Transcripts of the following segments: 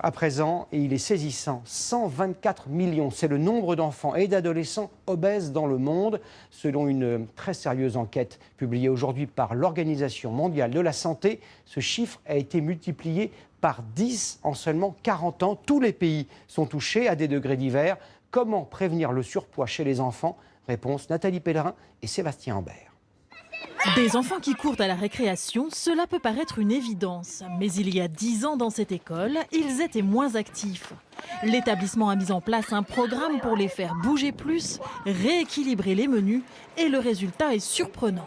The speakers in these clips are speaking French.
À présent, et il est saisissant, 124 millions, c'est le nombre d'enfants et d'adolescents obèses dans le monde, selon une très sérieuse enquête publiée aujourd'hui par l'Organisation mondiale de la santé. Ce chiffre a été multiplié par 10 en seulement 40 ans. Tous les pays sont touchés à des degrés divers. Comment prévenir le surpoids chez les enfants? Réponse Nathalie Pellerin et Sébastien Ambert. Des enfants qui courent à la récréation, cela peut paraître une évidence. Mais il y a 10 ans dans cette école, ils étaient moins actifs. L'établissement a mis en place un programme pour les faire bouger plus, rééquilibrer les menus et le résultat est surprenant.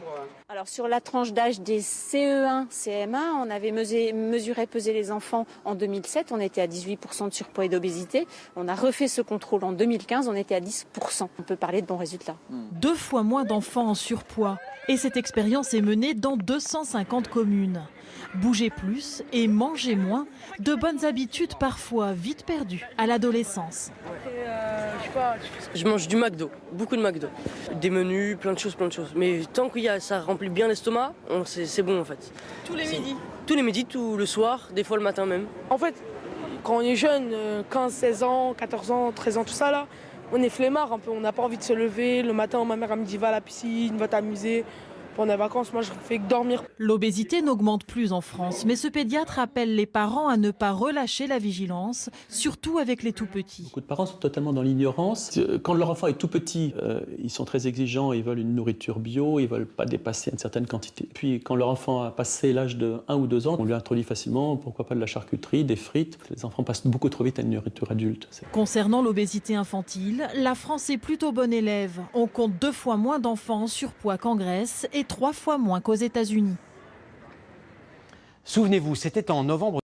Alors sur la tranche d'âge des CE1, CM1, on avait mesuré peser les enfants en 2007, on était à 18% de surpoids et d'obésité. On a refait ce contrôle en 2015, on était à 10%. On peut parler de bons résultats. 2 fois moins d'enfants en surpoids. Et cette expérience est menée dans 250 communes. Bouger plus et manger moins, de bonnes habitudes parfois vite perdues à l'adolescence. Je mange du McDo, beaucoup de McDo. Des menus, plein de choses. Mais tant que ça remplit bien l'estomac, c'est bon en fait. Tous les midis? Tous les midis, tout le soir, des fois le matin même. En fait, quand on est jeune, 15, 16 ans, 14 ans, 13 ans, tout ça là, on est flemmard un peu, on n'a pas envie de se lever. Le matin, ma mère elle me dit va à la piscine, va t'amuser. Pendant les vacances, moi je fais que dormir. L'obésité n'augmente plus en France, mais ce pédiatre appelle les parents à ne pas relâcher la vigilance, surtout avec les tout-petits. Beaucoup de parents sont totalement dans l'ignorance. Quand leur enfant est tout petit, ils sont très exigeants, ils veulent une nourriture bio, ils ne veulent pas dépasser une certaine quantité. Puis quand leur enfant a passé l'âge de 1 ou 2 ans, on lui introduit facilement, pourquoi pas de la charcuterie, des frites. Les enfants passent beaucoup trop vite à une nourriture adulte. Concernant l'obésité infantile, la France est plutôt bonne élève. On compte 2 fois moins d'enfants en surpoids qu'en Grèce et 3 fois moins qu'aux États-Unis. Souvenez-vous, c'était en novembre